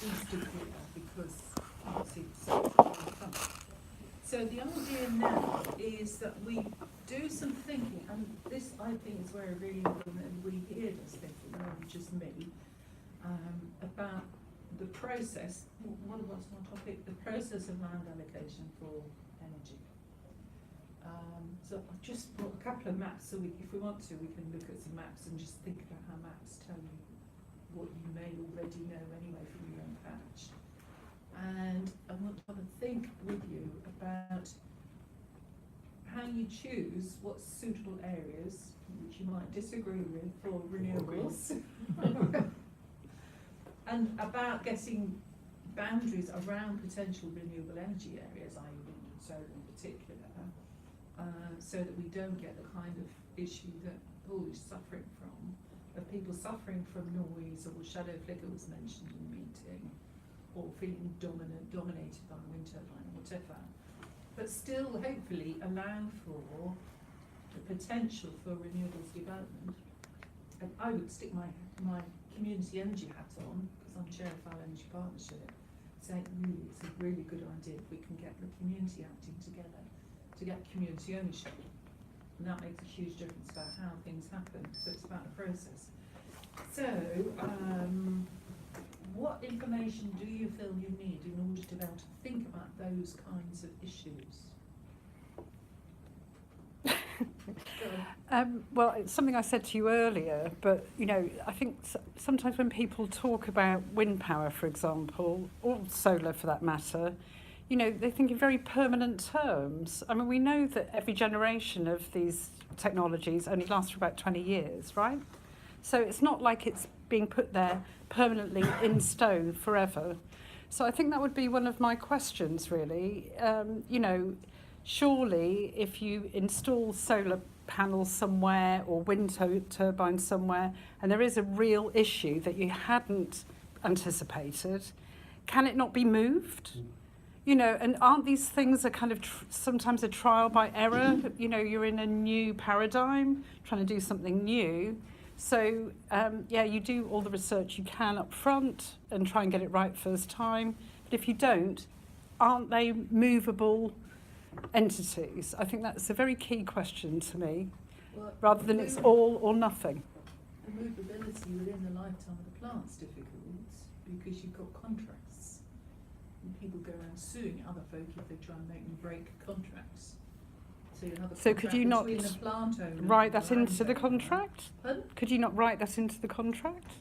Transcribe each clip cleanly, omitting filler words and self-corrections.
Easter here because obviously it's so the idea now is that we do some thinking, and this I think is where it really important, and we hear this thinking, not just me, about the process. What was my topic? The process of land allocation for energy. So I've just brought a couple of maps, so if we want to, we can look at some maps and just think about how maps tell you what you may already know anyway from your own patch. And I want to have a think with you about how you choose what's suitable areas, which you might disagree with, for renewables, and about getting boundaries around potential renewable energy areas, i.e. wind and solar in particular, so that we don't get the kind of issue that Paul is suffering from, of people suffering from noise, or shadow flicker was mentioned in the meeting, or feeling dominated by a wind turbine or whatever, but still hopefully allow for the potential for renewables development. And I would stick my community energy hat on, because I'm chair of our energy partnership, saying really it's a really good idea if we can get the community acting together to get community ownership. And that makes a huge difference about how things happen. So it's about the process. So, what information do you feel you need in order to be able to think about those kinds of issues? Well, it's something I said to you earlier, but you know, I think sometimes when people talk about wind power, for example, or solar for that matter, you know, they think in very permanent terms. I mean, we know that every generation of these technologies only lasts for about 20 years, right? So it's not like it's being put there permanently in stone forever. So I think that would be one of my questions, really. You know, surely if you install solar panels somewhere or wind turbines somewhere, and there is a real issue that you hadn't anticipated, can it not be moved? You know, and aren't these things a kind of sometimes a trial by error? You know, you're in a new paradigm, trying to do something new. So, yeah, you do all the research you can up front and try and get it right first time. But if you don't, aren't they movable entities? I think that's a very key question to me, well, rather than it's all or nothing. The movability within the lifetime of the plant's difficult because you've got contracts. And people go around suing other folk if they try and make them break contracts. So could you not write that into the contract? Pardon? Could you not write that into the contract?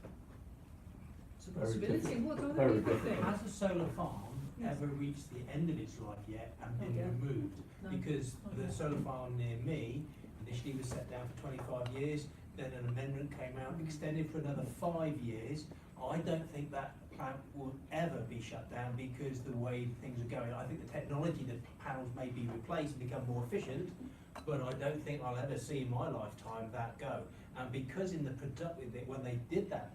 It's a possibility. What do other people think? Has a solar farm ever reached the end of its life yet and been removed? No. Because the solar farm near me initially was set down for 25 years, then an amendment came out, extended for another 5 years. I don't think that plant will ever be shut down because the way things are going. I think the technology that panels may be replaced and become more efficient, but I don't think I'll ever see in my lifetime that go. And because in the when they did that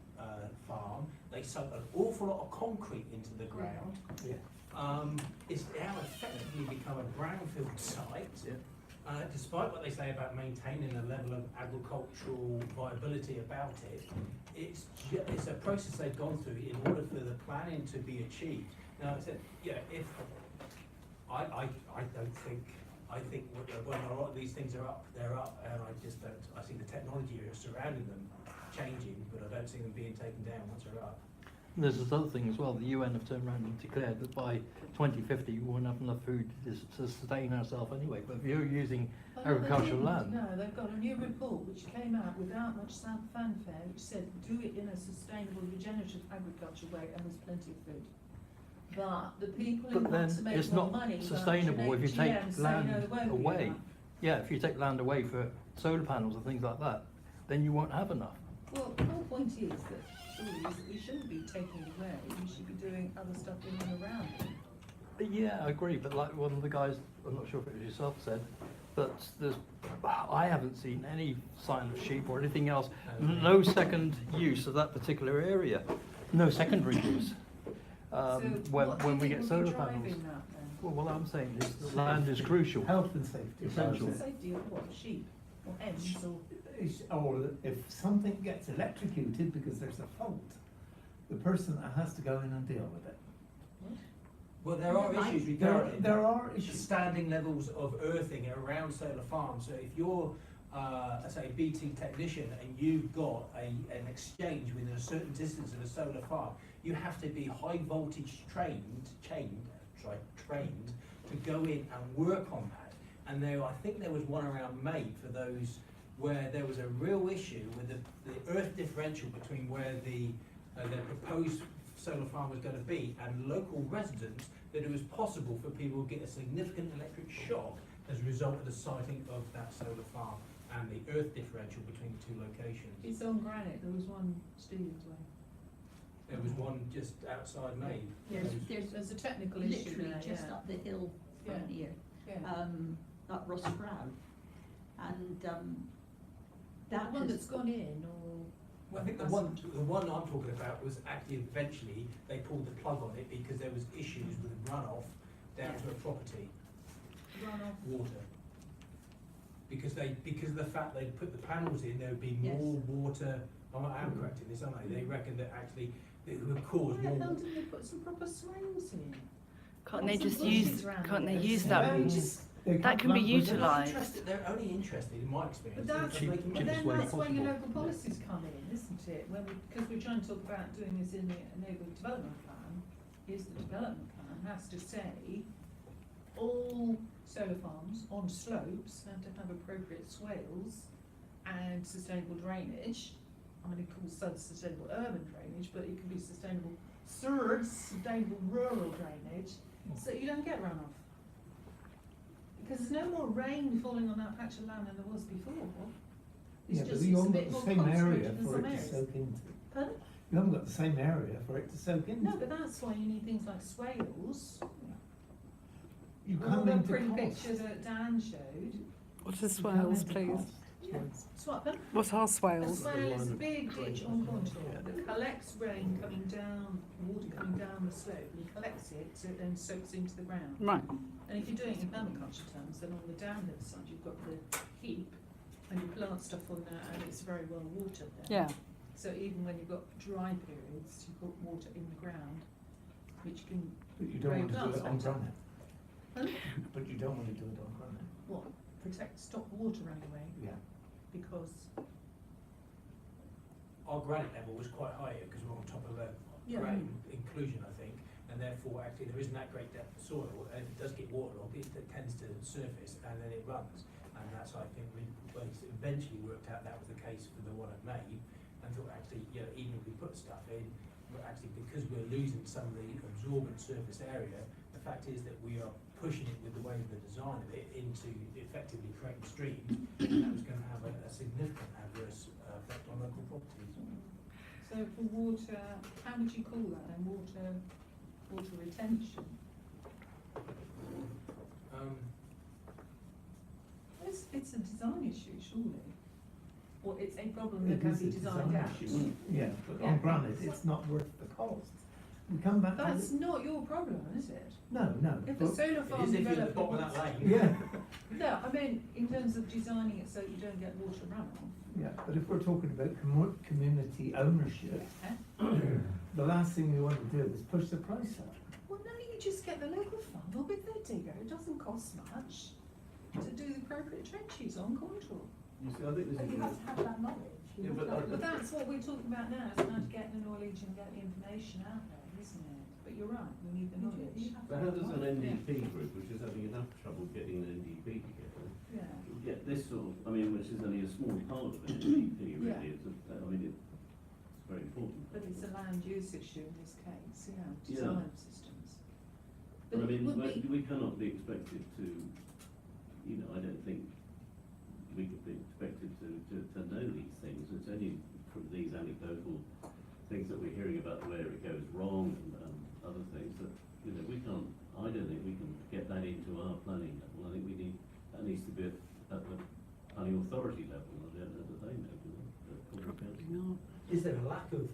farm, they sunk an awful lot of concrete into the ground. Yeah. It's now effectively become a brownfield site. Yeah. Despite what they say about maintaining a level of agricultural viability about it, it's a process they've gone through in order for the planning to be achieved. Now, if I think when a lot of these things are up, they're up, and I see the technology surrounding them changing, but I don't see them being taken down once they're up. There's this other thing as well. The UN have turned around and declared that by 2050 we won't have enough food to sustain ourselves anyway. But if you're using agricultural land... No, they've got a new report which came out without much fanfare, which said do it in a sustainable, regenerative agriculture way, and there's plenty of food. But the people who want to make more money... It's not sustainable if you take land away. Yeah, if you take land away for solar panels and things like that, then you won't have enough. Well, the whole point is that we shouldn't be taking it away, we should be doing other stuff in and around it. Yeah, I agree, but like one of the guys, I'm not sure if it was yourself, said, but I haven't seen any sign of sheep or anything else, no second use of that particular area, no secondary use. When we get solar panels. Well, what I'm saying is the land is crucial. Health and safety. Essential. Health and safety of what? Sheep? Or hens? Or if something gets electrocuted because there's a fault, the person that has to go in and deal with it. Well, there are Right. issues There regarding are issues. standing levels of earthing around solar farms. So if you're, say, a BT technician and you've got an exchange within a certain distance of a solar farm, you have to be high voltage trained to go in and work on that. And I think there was one around May for those where there was a real issue with the earth differential between where the proposed solar farm was going to be and local residents, that it was possible for people to get a significant electric shock as a result of the siting of that solar farm and the earth differential between the two locations. It's on Granite, there was one Stevens Way. There was one just outside Maeve. Yes, There's there's a technical issue literally there, just yeah. up the hill from Yeah. here, Yeah. up Ross Brow. And, The that one has, that's gone in, or? I think the one I'm talking about was actually eventually they pulled the plug on it because there was issues with runoff down to a property, Runoff. water. Because of the fact they'd put the panels in, there would be Yes. more water. I am correct in this, aren't I? They reckon that actually it would cause Why the hell more. didn't they put some proper swales in? Can't they Some just bushes use, around can't they it. use No, that? just- They That can't can be run- They're not utilised. interested, they're only interested, in my experience, But that's, in making but money. then way that's where your possible. local policies come in, isn't it? Because we're trying to talk about doing this in the neighbourhood development plan, is the development plan has to say all solar farms on slopes have to have appropriate swales and sustainable drainage. I'm gonna call sustainable urban drainage, but it can be sustainable rural drainage, so you don't get runoff. Because there's no more rain falling on that patch of land than there was before. It's Yeah, but just, you it's a haven't bit got more the same area concentrated in for some it to areas. soak into. Pardon? You haven't got the same area for it to soak into. No, but that's why you need things like swales. You All come the into pretty cost. pictures that Dan showed. What are You come swales, into please? cost. Yeah. Swap them. What are A swales? swale is a big ditch on contour that collects rain coming down, water coming down the slope, and collects it so it then soaks into the ground. Right. And if you're doing it in permaculture terms, then on the downhill side, you've got the heap, and you plant stuff on there, and it's very well watered there. Yeah. So even when you've got dry periods, you've got water in the ground, which can, But you don't Very want to do it on plants better. granite. Pardon? But you don't want to do it on granite. what, stop water running away, Yeah. because, Our granite level was quite high because we're on top of a Yeah. granite inclusion, I think, and therefore actually there isn't that great depth of soil, and if it does get waterlogged, it tends to surface and then it runs. And that's, I think, we eventually worked out that was the case for the one at Maeve, and thought actually, you know, even if we put stuff in, but actually because we're losing some of the absorbent surface area, the fact is that we are pushing it with the way of the design of it into effectively creating streams, and that was going to have a significant adverse effect on local properties. so for water, how would you call that then, water retention? It's a design issue, surely, or it's a problem that It can is be a designed design out. issue. Yeah, but Yeah. on granite, it's not worth the cost. We come back to That's the, not your problem, is it? no. If a but- solar It farm is if you're at the developer bottom of wants. that lane. Yeah, No, I mean, in terms of designing it so you don't get water runoff. yeah, but if we're talking about community ownership, Yeah. the last thing we want to do is push the price up. Well, no, you just get the local farmer with their digger, it doesn't cost much, to do the appropriate trenches on contour. You see, I think this But is. you have to have that knowledge. Yeah, but But that's what we're talking about now, is how to get the knowledge and get the information out there, isn't it? But you're right, we need the knowledge. But how does an NDP group, which is having enough trouble getting an NDP together, Yeah. get this sort of, I mean, which is only a small part of an NDP Yeah. really, I mean, it's very important. But it's a land use issue in this case, yeah, Yeah. design of systems. But I it mean, would be, we cannot be expected to, you know, I don't think we could be expected to know these things. It's only from these anecdotal things that we're hearing about where it goes wrong and other things that, you know, we can't, I don't think we can get that into our planning level. I think we need, that needs to be at the planning authority level, I don't know that they know, do they? The Corporate Council. Is there a lack of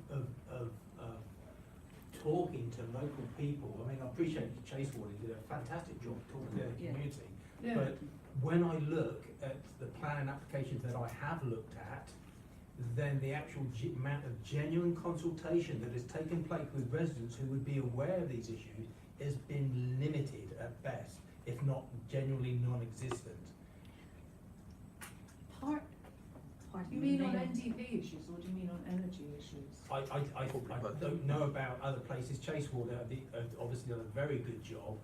talking to local people? I mean, I appreciate Chasewater did a fantastic job talking to the Yeah. community. yeah, But when I look at the planning applications that I have looked at, then the actual amount of genuine consultation that has taken place with residents who would be aware of these issues has been limited at best, if not genuinely non-existent. Part Do you mean on NDP issues or do you mean on energy issues? I don't know about other places. Chasewater obviously done a very good job,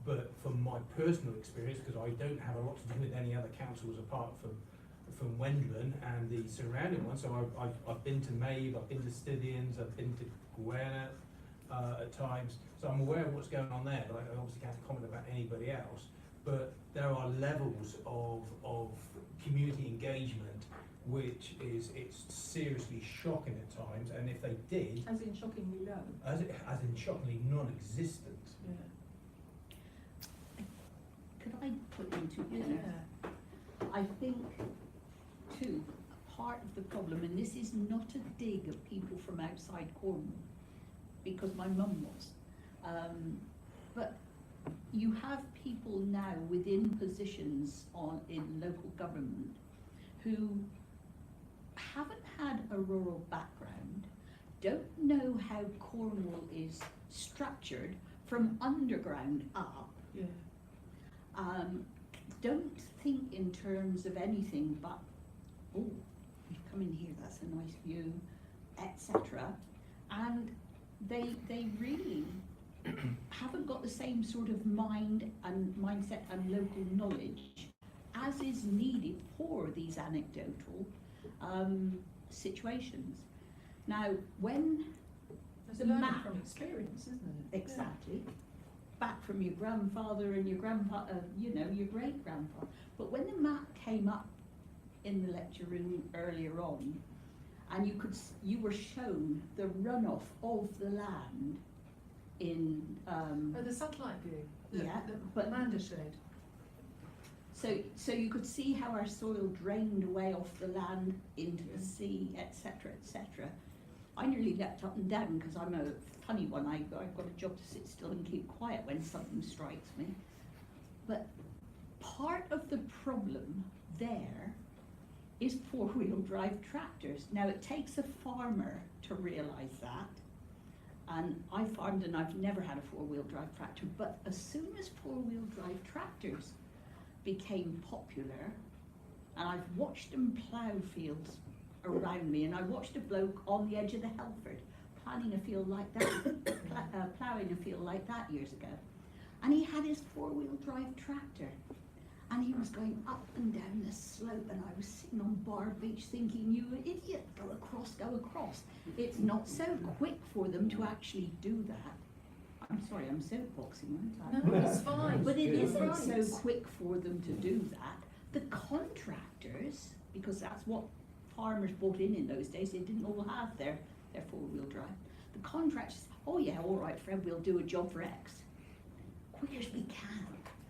but from my personal experience, because I don't have a lot to do with any other councils apart from Wendland and the surrounding ones, so I've been to Maeve, I've been to Stithians, I've been to Gwerna at times, so I'm aware of what's going on there, but I obviously can't comment about anybody else. But there are levels of community engagement which it's seriously shocking at times, and if they did, As in shockingly low? as in shockingly non-existent. Yeah. Could I put into Yeah. there? I think, too, part of the problem, and this is not a dig at people from outside Cornwall, because my mum was, but you have people now within positions in local government who haven't had a rural background, don't know how Cornwall is structured from underground up, Yeah. don't think in terms of anything but, oh, you come in here, that's a nice view, etc. And they really haven't got the same sort of mindset and local knowledge as is needed for these anecdotal situations. Now, when There's the learning map, from experience, isn't it? exactly, back from your grandfather and your grandpa, your great grandfather. But when the map came up in the lecture room earlier on, and you were shown the runoff of the land in Oh, the satellite view? Yeah, The but- Amanda showed. so you could see how our soil drained away off the land into the sea, etc., etc. I nearly leapt up and down because I'm a funny one. I've got a job to sit still and keep quiet when something strikes me. But part of the problem there is four-wheel drive tractors. Now, it takes a farmer to realise that. And I farmed and I've never had a four-wheel drive tractor, but as soon as four-wheel drive tractors became popular, and I've watched them plough fields around me, and I watched a bloke on the edge of the Helford planting a field like that, ploughing a field like that years ago, and he had his four-wheel drive tractor, and he was going up and down the slope, and I was sitting on Bar Beach thinking, you idiot, go across, go across. It's not so quick for them to actually do that. I'm sorry, I'm soapboxing, aren't I? No, it's fine. But it It's isn't right. so quick for them to do that. The contractors, because that's what farmers bought in those days, they didn't all have their four-wheel drive. The contractors, oh yeah, all right, Fred, we'll do a job for X. Quick as we can.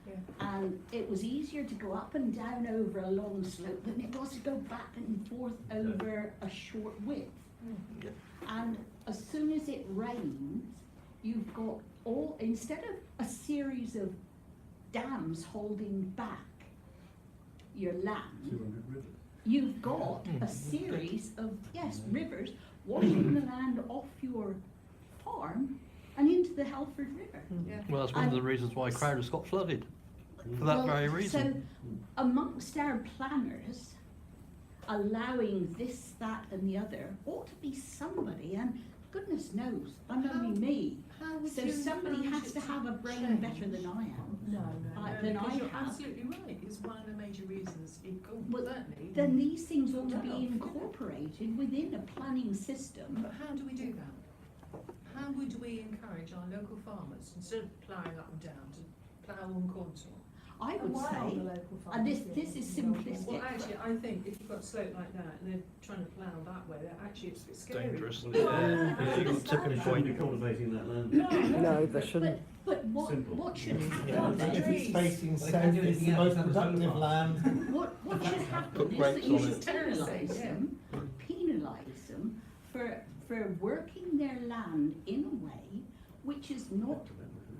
Yeah. And it was easier to go up and down over a long slope than it was to go back and forth over a short width. Mm. And as soon as it rains, you've got instead of a series of dams holding back your land, 200 rivers. you've got a series of, rivers washing the land off your farm and into the Helford River. Yeah. Well, that's one of the reasons why Crowders got flooded, for that very reason. So amongst our planners, allowing this, that and the other ought to be somebody, and goodness knows, I'm only me. How would So you somebody encourage has it to have a brain change? better than I am. No, Than because I you're have. absolutely right. It's one of the major reasons it could Well, certainly. Then these things ought to be Runoff. incorporated within a planning system. But how do we do that? How would we encourage our local farmers, instead of ploughing up and down, to plough on contour? I would Why are the say, local and this farmers is doing it? simplistic. Well, actually, I think if you've got a slope like that and they're trying to plough that way, that actually it's a bit scary. Dangerous. Well, Yeah, you've got a tipping They shouldn't point. be cultivating that land. No, they shouldn't. But Simple. what should happen? Yeah. If it's facing Well, they south, can't do it's anything the else, most that's the productive solar land. What should happen Put is that brakes you on should it. penalise them, penalise them for working their land in a way which is not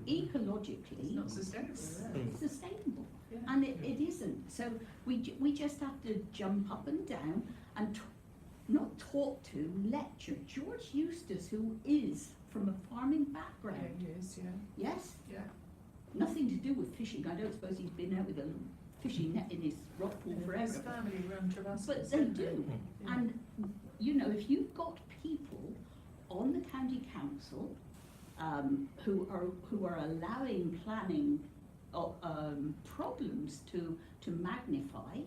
It's ecologically not sustainable, yeah. sustainable. Yeah. And it isn't. So we just have to jump up and down and not taught to, lectured. George Eustace, who is from a farming Yeah, background, it is, yeah, yes, yeah. nothing to do with fishing. I don't suppose he's been out with a fishing net in his rock pool His forever. family run Trevascus. But they don't do. Yeah. And, you know, if you've got people on the county council who are allowing planning problems to magnify,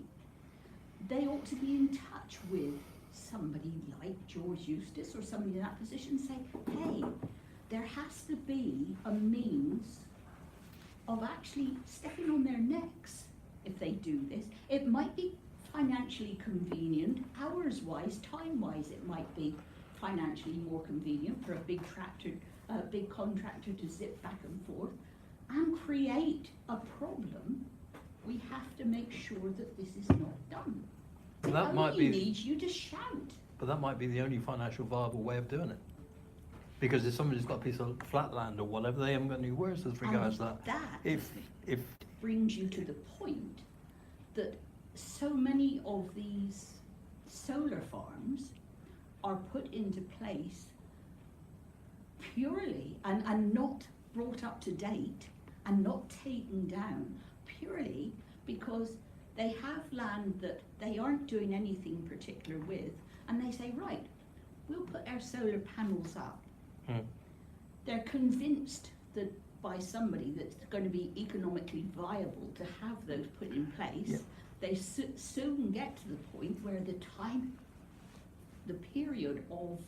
they ought to be in touch with somebody like George Eustace or somebody in that position and say, hey, there has to be a means of actually stepping on their necks if they do this. It might be financially convenient, hours-wise, time-wise, it might be financially more convenient for a big contractor to zip back and forth and create a problem. We have to make sure that this is not done. It That might only be- needs you to shout. But that might be the only financial viable way of doing it. Because if somebody's got a piece of flat land or whatever, they haven't got any words as regards And that. that If brings you to the point that so many of these solar farms are put into place purely and not brought up to date and not taken down purely because they have land that they aren't doing anything particular with, and they say, right, we'll put our solar panels up. They're convinced that by somebody that's going to be economically viable to have those put in place. Yeah. They soon get to the point where the period of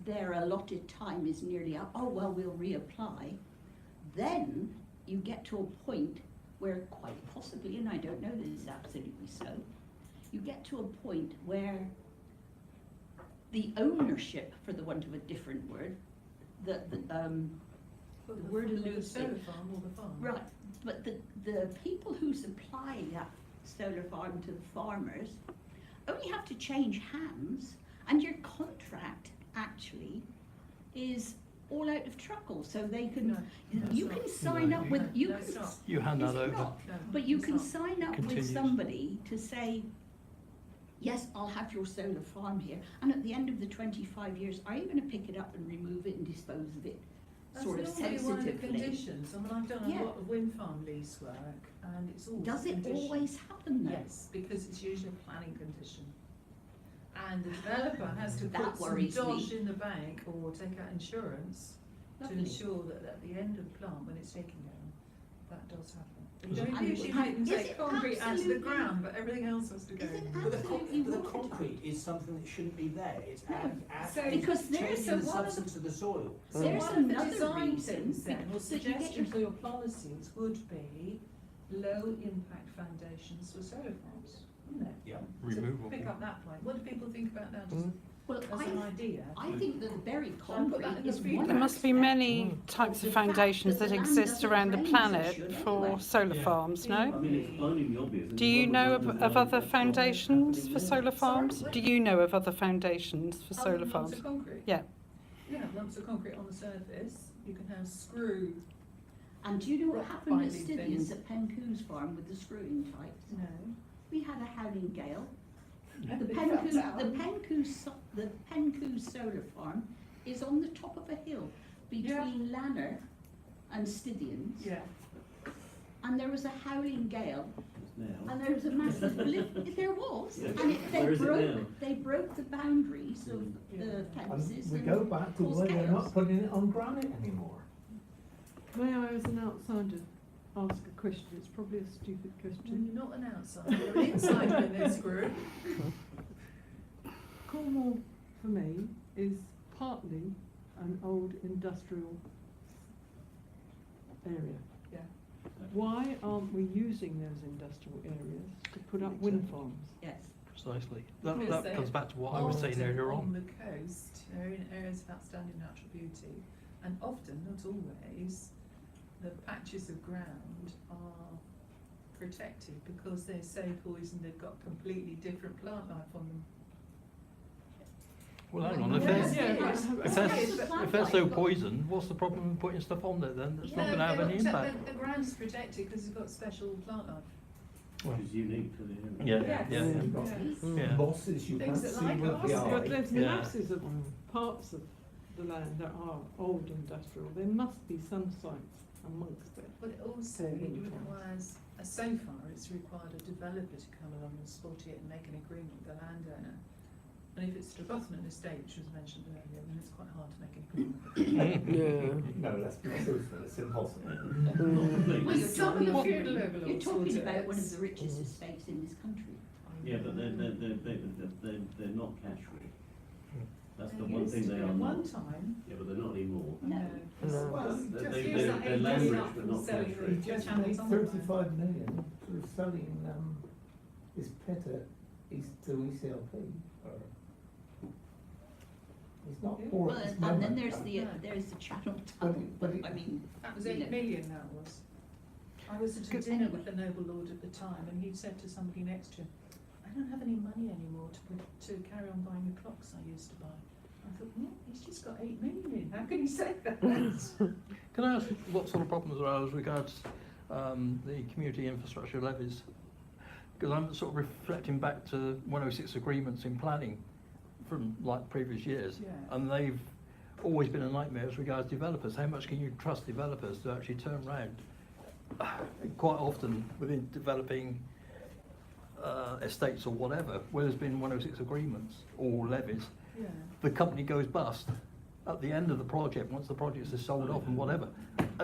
their allotted time is nearly up. Oh, well, we'll reapply. Then you get to a point where quite possibly, and I don't know that it's absolutely so, you get to a point where the ownership, for the want of a different word, the word The eludes solar it. farm or the farm. Right, but the people who supply that solar farm to the farmers only have to change hands, and your contract actually is all out of truckle, so they can, No, you it's can not. sign No, up you- with, No, you no, can, it's not. you hand is that it over, not? No, But you it's can not. sign up Continues. with somebody to say, yes, I'll have your solar farm here, and at the end of the 25 years, are you gonna pick it up and remove it and dispose of it? That's Sort of normally one of the sensitively. conditions. I mean, I've done Yeah. a lot of wind farm lease work, and it's always Does a it condition. always happen though? Yes, because it's usually a planning condition. And the developer has to That put some worries dosh me. in the bank or take out insurance to Lovely. ensure that at the end of the plant, when it's taken down, that does happen. Is They it- usually And make them is take it concrete out of the absolutely- ground, but everything else has to go. Is it But the absolutely watertight? concrete is something that shouldn't be there. It's No. So- Because there's changing a the one of the- substance of the soil. So There's one of the another design reason things then, or that you get suggestions your- for your policies would be low impact foundations for solar farms, wouldn't it? Yeah. So removable. pick up that point. What do people think about that as, Well, as an idea? I think that the very Shall I put that concrete in the is feedback? one There must be aspect. many types The of fact foundations that that the land exist doesn't around the drain as it planet should for anyway. solar Yeah. farms, no? I mean, it's blinding the obvious. Do you know of other foundations foundations for solar Sorry, farms? what? Do you know of other foundations for Other solar than lumps farms? of concrete? Yeah. You have lumps of concrete on the surface, you can have screw, And do you know what rock happened at binding Stivians things. at Pencoo's farm with the screwing types? no. We had a howling gale. The It fell down. Pencoo's solar farm is on the top of a hill between Lanner and Stivians. Yeah. And there was a howling gale, Now. and there was a massive blip, there was, Yeah. and Where is it now? they broke the boundaries of Yeah. the And fences. we and go back to caused why they're chaos. not putting it on granite anymore. May I, as an outsider, ask a question? It's probably a stupid Well, question. you're not an outsider, you're an insider in this group. Cornwall, for me, is partly an old industrial area. Yeah. Why aren't we using those industrial areas to put up wind farms? Yes. Precisely. Because That they're comes back to what I was saying often earlier on on. the coast, they're in areas of outstanding natural beauty, and often, not always, the patches of ground are protected because they're so poisoned they've got completely different plant life on them. Well, hang on, if Yeah, they're, yeah, if they're so poisoned, what's the problem with putting stuff on there then? It's not No, gonna have they've any got- impact. The ground's protected because it's got special plant life. which is unique to the area. Yeah, Yes. yeah, yeah. You've got Yeah. mosses you can't Things that see like with us. the But eye. there's Yeah. masses of parts of the land that are old industrial. There must be some sites amongst it. But it also it requires, so far it's required a developer to come along and spot it and make an agreement with the landowner. And if it's Strabothan estate, which was mentioned earlier, then it's quite hard to make an agreement. No, let's be truthful, it's impossible. Well, some of the feudal You're overlords will talking do about it. one of the richest estates in this country. Yeah, but they're not cash rich. That's the They one used thing to they be are at not. one time. Yeah, but they're not anymore. No. No. Well, They- just they- use they're- that they're 8 land million rich, up but from not selling cash the rich. Just channels made on the land. 35 million for selling his pit to ECLP. He's not Yeah. poor Well, at this and moment. then there's No. there's the Channel But Tunnel. it- but it- I mean, That was you 8 know. million, that was. I was at a Good. dinner Anyway. with the noble lord at the time, and he said to somebody next to him, I don't have any money anymore to carry on buying the clocks I used to buy. I thought, he's just got 8 million, how can he say that? Can I ask what sort of problems there are as regards the community infrastructure levies? Because I'm sort of reflecting back to 106 agreements in planning from like previous years, Yeah. and they've always been a nightmare as regards developers. How much can you trust developers to actually turn around? Quite often within developing estates or whatever, where there's been 106 agreements or levies, Yeah. the company goes bust at the end of the project, once the project is sold off and whatever.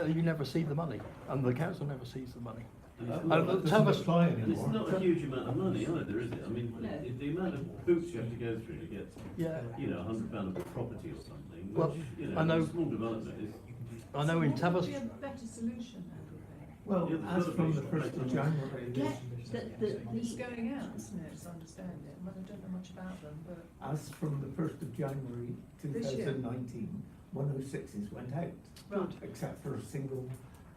You never see the money, and the council never sees the money. That doesn't doesn't apply And it's not a huge amount of money either, is it? I mean, No. the amount of hoops you have to go through to get, Yeah. you know, £100 a property or something, Well, which, you I know- know, a small development is. I know in So what would Tavistock, be a better solution, Andrew? Well, Yeah, there's as gotta from be the 1st of January, Get It's the going out, isn't it, as I understand it, well, I don't know much about them, but, as from the 1st of January This year? 2019, 106s went out, right, except for a single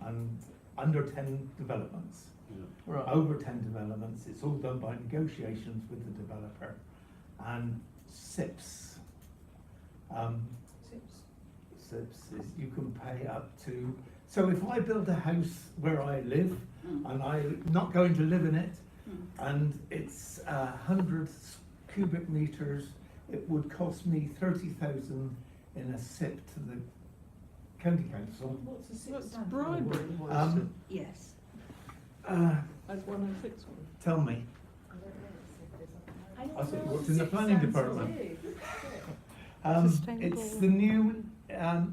and under 10 developments. Yeah. right, Over 10 developments, it's all done by negotiations with the developer. And SIPs, tips. SIPs is you can pay up to, so if I build a house where I live, and I'm not going to live in it, and it's 100 cubic meters, it would cost me 30,000 in a SIP to the county council. What's the six What's stand? bribery? yes. As 106 one. Tell me, I I don't thought know you what worked in the six planning stands department. for. Sustainable. It's the new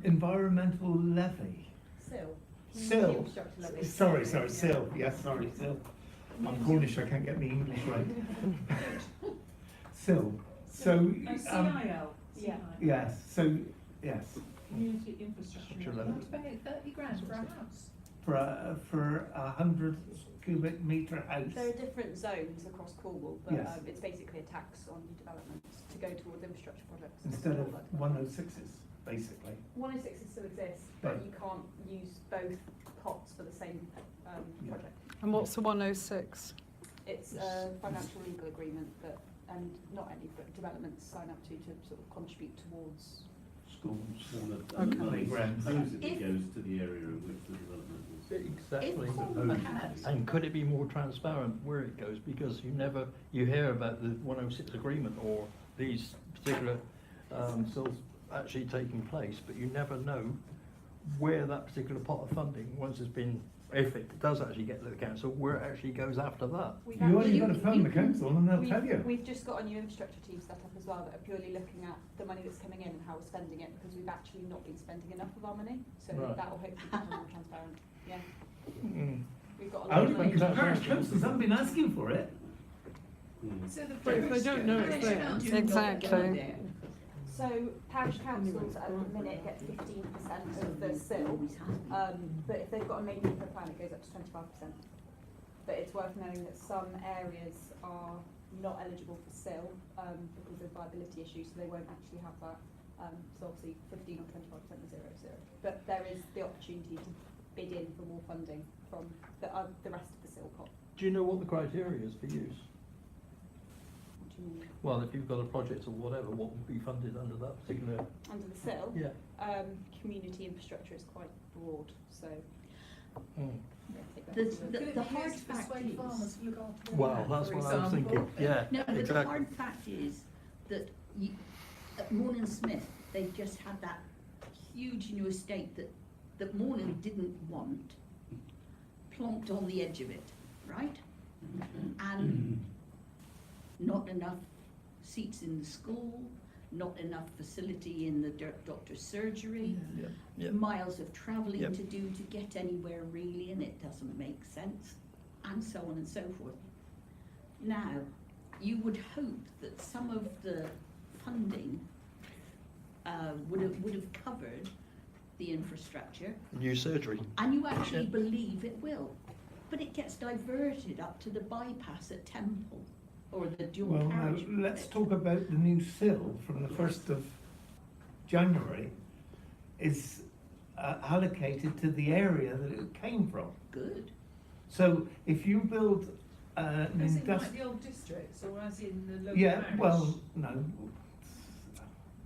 environmental levy. SIL. Sorry, SIL, yes, sorry, SIL. I'm Cornish, I can't get my English right. SIL, so, Oh, CIL. Yeah. yes, so, yes, Community infrastructure. Structure You levy. have to pay 30 grand for a house. for a 100 cubic metre house. There are different zones across Cornwall, but Yes. it's basically a tax on new developments to go towards infrastructure projects. Instead of 106s, basically. 106s still exists, Right. but you can't use both pots for the same Yeah. project. And what's the 106? It's a financial legal agreement that, and not any, but developments sign up to sort of contribute towards. Schools and the Okay. money Grants. supposedly If- goes to the area in which the development is. exactly. If Cornwall had, And could it be more transparent where it goes? Because you hear about the 106 agreement or these particular still actually taking place, but you never know where that particular pot of funding, once it's been, if it does actually get to the council, where it actually goes after that. We've You only actually- got to phone the council and they'll We've- tell you. We've just got a new infrastructure team set up as well that are purely looking at the money that's coming in and how we're spending it, because we've actually not been spending enough of our money, so Right. that will hopefully become more transparent, yeah. Mm. We've got a lot of Only money. because parish councils haven't been asking for it. Mm. So the But if they don't know it's parish there. council- Exactly. So parish councils at the minute get 15% of the SIL, but if they've got a main per plan, it goes up to 25%. But it's worth knowing that some areas are not eligible for SIL because of viability issues, so they won't actually have that. So obviously 15 or 25% is 0, 0. But there is the opportunity to bid in for more funding from the rest of the SIL pot. Do you know what the criteria is for use? What do you mean? Well, if you've got a project or whatever, what would be funded under that particular? Under the SIL, Yeah. community infrastructure is quite broad, so The hard Could fact persuade is, farmers to look after their Well, land, that's for what I was example. thinking, yeah, no, but the exactly. hard fact is that you, at Morland Smith, they just had that huge new estate that Morland didn't want, plonked on the edge of it, right? And not enough seats in the school, not enough facility in the doctor's surgery, Yeah. miles of travelling Yep. to do to get anywhere really, and it doesn't make sense, and so on and so forth. Now, you would hope that some of the funding would have covered the infrastructure, New surgery. and you actually Yeah. believe it will. But it gets diverted up to the bypass at Temple, or the dual Well, now, carriage. let's talk about the new sill from the 1st of January is allocated to the area that it came from. Good. So if you build an As in like industrial, the old districts, or as in the local yeah, parish? well, no,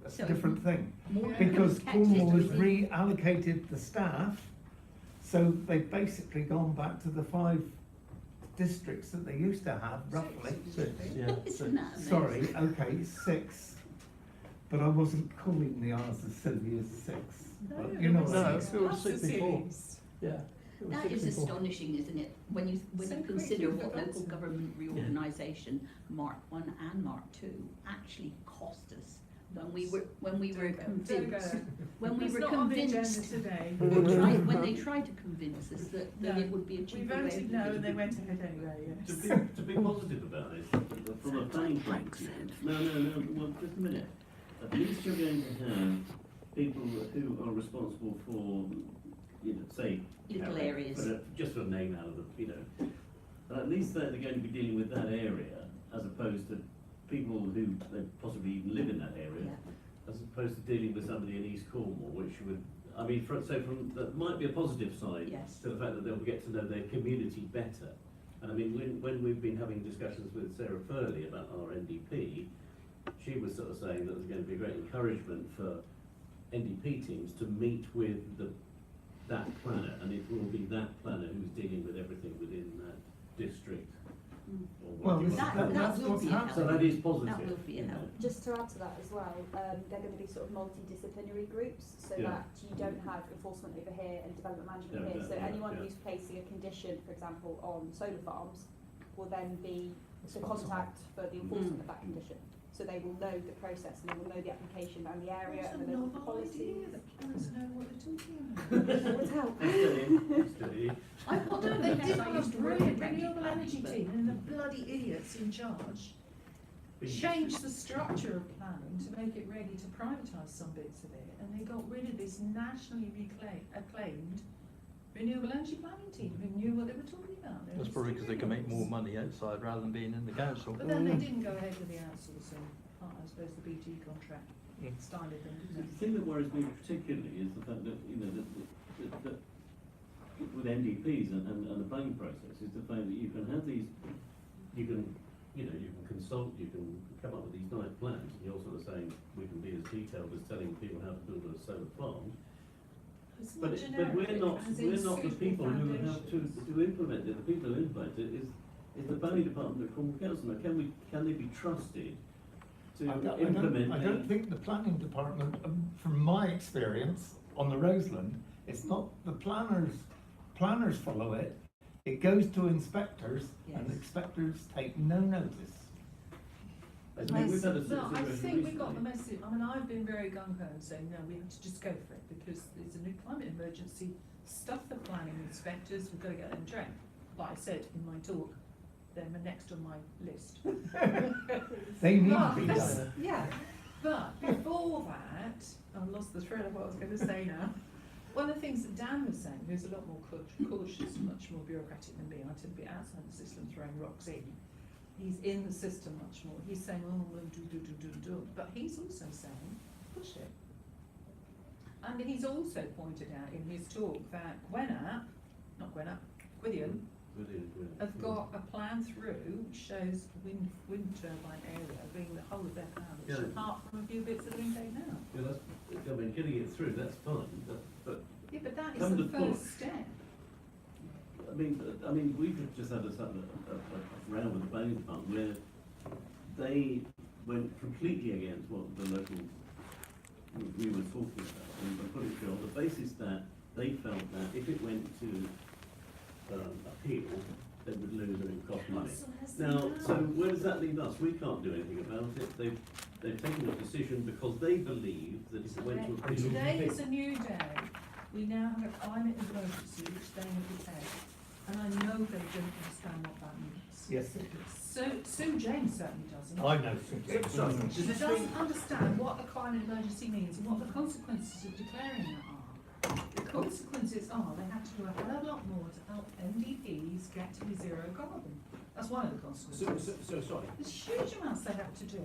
that's So- a different thing. More Yeah. Because people Cornwall has catch it. reallocated the staff, so they've basically gone back to the 5 districts that they used to have, roughly. Six, yeah. Isn't that amazing? Sorry, okay, 6, but I wasn't calling the R's as silly as 6. No, But there you know was what I No, six mean. it was plus the 64. cities. Yeah. It was That is 64. astonishing, isn't it? When you So consider quickly what local forgotten. government reorganisation Mark 1 and Mark 2 actually cost us when we were Don't go convinced. there. When we It's were not on the agenda convinced. today. When they tried to convince us that No, it would be a We cheaper way of voted no, living. and they went ahead anyway, To yes. be positive about this, from a planning point of view. No, well, just a minute. At least you're going to have people who are responsible for, say. Little Carrick, areas. just for a name out of the, and at least they're going to be dealing with that area, as opposed to people who they possibly even live in that area, Yeah. as opposed to dealing with somebody in East Cornwall, which would, I mean, that might be a positive side Yes. to the fact that they'll get to know their community better. And I mean, when we've been having discussions with Sarah Furley about our NDP, she was sort of saying that there's going to be great encouragement for NDP teams to meet with that planner, and it will be that planner who's dealing with everything within that district. Mm. Or Well, what you That, want to that call it. will what's be a happening. help. So that is positive. That will be a you know. help. Just to add to that as well, they're going to be sort of multidisciplinary groups, so Yeah. that you don't have enforcement over here and development management Yeah, here. yeah, So yeah, anyone yeah. who's placing a condition, for example, on solar farms, will then be the Responsible. contact for the enforcement of that condition. So they will know the process and they will know the application and the area That's and a the local novel idea, policies. that planners know what they're talking about. That would help. Steady. What don't they Yes, did I on a used to work brilliant in county renewable planning, energy but- team, and the bloody idiots in charge changed the structure of planning to make it ready to privatise some bits of it, and they got rid of this nationally acclaimed renewable energy planning team who knew what they were talking about. They That's were probably because they can make more experienced. money outside rather than being in the council. But then they didn't go ahead with the outsourcing part, I suppose the BT contract Mm. style of thing, The didn't it? thing that worries me particularly is the fact that, that with NDPs and the planning process is the fact that you can have these, you can consult, you can come up with these nice plans, and you're sort of saying, we can be as detailed as telling people how to build a solar farm. It's But, not but generic, we're not as in the suitable people who have foundations. to implement it. The people who implement it is the planning department at Cornwall Council. Now, can they be trusted to implement I don't think the planning department, from my experience on the Roseland, it's not the planners follow it. It goes to inspectors and Yes. inspectors take no notice. I mean, we've had a No, I situation think we got the recently. message, I mean, I've been very gung-ho and saying, no, we have to just go for it, because there's a new climate emergency, stuff the planning inspectors, we've got to get them trained. But I said in my talk, they're next on my list. They need to But- be done. Yeah, but before that, I lost the thread of what I was going to say now. One of the things that Dan was saying, who's a lot more cautious, much more bureaucratic than me, I tend to be outside the system throwing rocks in. He's in the system much more. He's saying, oh, well, do. But he's also saying, push it. And he's also pointed out in his talk that Gwynedd have got a plan through which shows wind turbine area being the whole of their plan, which Yeah. apart from a few bits that are being taken out. Yeah, I mean, getting it through, that's fine, but Yeah, but that is Come the to first push. step. I mean, we've just had a round with the planning department where they went completely against what the local we were talking about and put it through on the basis that they felt that if it went to appeal, they would lose and it would cost money. Now, so where does that leave us? We can't do anything about it. They've taken a decision because they believe that if it went to appeal. Today is a new day. We now have a climate emergency which they have declared. And I know they don't understand what that means. Yes, it is. Sue James certainly doesn't. I know. Does She this doesn't mean, understand what a climate emergency means and what the consequences of declaring that are. The consequences are they have to do a hell of a lot more to help MDPs get to be zero carbon. That's one of the consequences. so sorry, There's huge amounts they have to do.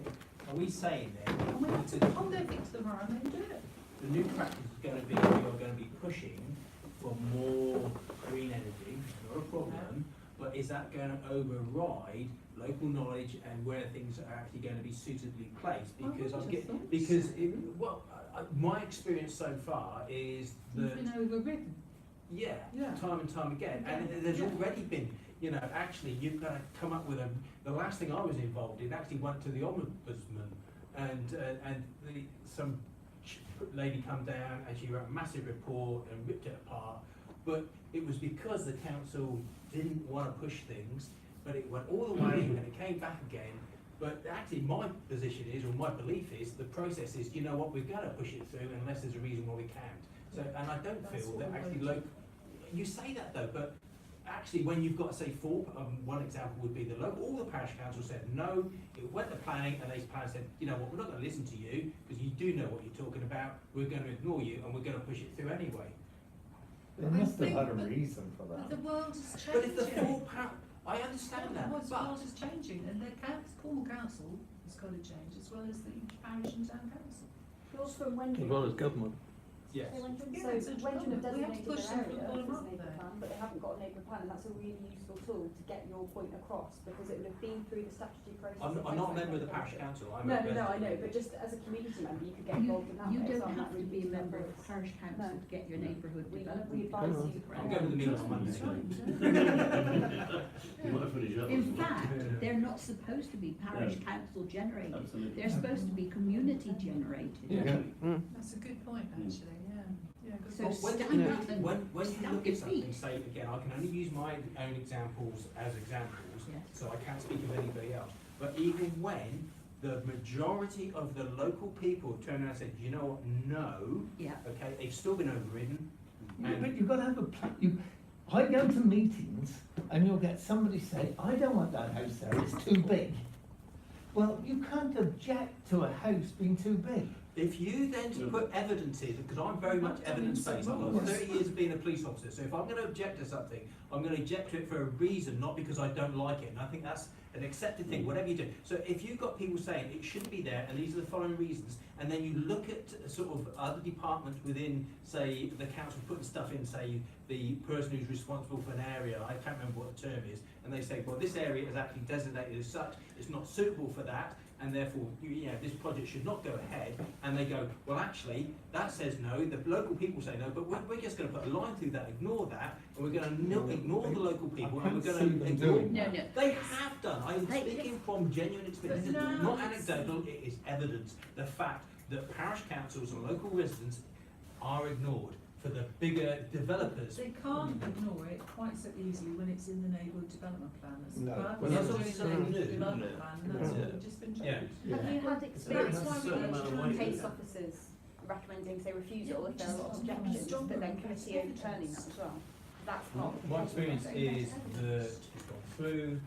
are we saying then, And we have to hold their feet to the fire and do it. the new practice is going to be, we are going to be pushing for more green energy, not a problem, but is that going to override local knowledge and where things are actually going to be suitably placed? Because my experience so far is You've that, been overridden. yeah, Yeah. time and time again, and there's Yeah. already been, you know, actually you've got to come up with the last thing I was involved in actually went to the ombudsman, and some lady come down and she wrote a massive report and ripped it apart, but it was because the council didn't want to push things, but it went all the way and it came back again. But actually my position is, or my belief is, the process is, you know what, we've got to push it through unless there's a reason why we can't. So, and I don't That's feel what that I'm actually going you say that though, but actually when you've got, say, one example would be all the parish council said no, it went to planning, and these planners said, you know what, we're not going to listen to you, because you do know what you're talking about, we're going to ignore you, and we're going to push it through anyway. They must have had a reason for But that. the world is changing. But if the I understand that, The but world is changing, and the Cornwall Council has got to change, as well as the parish and town council. Yours from when As well as government. yes. So Yeah, Wenton so have designated we have to push their them area from the as bottom a up neighbour there. plan, but they haven't got a neighbour plan, and that's a really useful tool to get your point across, because it would have been through the statutory process. I'm not a member of the parish council, I'm a No, I resident. know, but just as a community member, you could get You, involved in that. you way, don't so I'm have not to really be a used member of this. the parish council No. to get your neighbourhood We development. advise plan. you. I'm going to the meeting on Monday. That's right. You might finish up. In fact, they're not supposed to be parish No. council generated. Absolutely. They're supposed to be community generated. Yeah. That's a good point, actually, yeah. Yeah, good So point. Well, stand up and when you stamp look your at something, feet. say again, I can only use my own examples as examples, Yes. so I can't speak of anybody else. But even when the majority of the local people turn around and say, you know what, no, Yeah. okay, they've still been overridden. Yeah, but you've got to have a plan. I go to meetings and you'll get somebody say, I don't want that house there, it's too big. Well, you can't object to a house being too big. If you then to put evidence in, because I'm very much evidence-based, I've got 30 years of being a police officer, so if I'm going to object to something, I'm going to object to it for a reason, not because I don't like it, and I think that's an accepted thing, whatever you do. So if you've got people saying it shouldn't be there, and these are the following reasons, and then you look at sort of other departments within, say, the council putting stuff in, say, the person who's responsible for an area, I can't remember what the term is, and they say, well, this area is actually designated as such, it's not suitable for that, and therefore, this project should not go ahead, and they go, well, actually, that says no, the local people say no, but we're just going to put a line through that, ignore that, and we're going to ignore the local people, and we're going to ignore. doing No, that. no. They have done, I'm speaking from genuine experience, But this is no, not it's- anecdotal, it is evidence, the fact that parish councils and local residents are ignored for the bigger developers. They can't ignore it quite so easily when it's in the neighbourhood development plan. That's No. part of Well, the that's doing not the something neighbourhood new, development isn't it? plan, and that's Yeah. what we've just been Yeah. told. Have you had That's experience a certain amount of with weight. case officers recommending, say, refusal if there are lots of objections, but then committee overturning that as well? That's not. My experience is that it's gone through,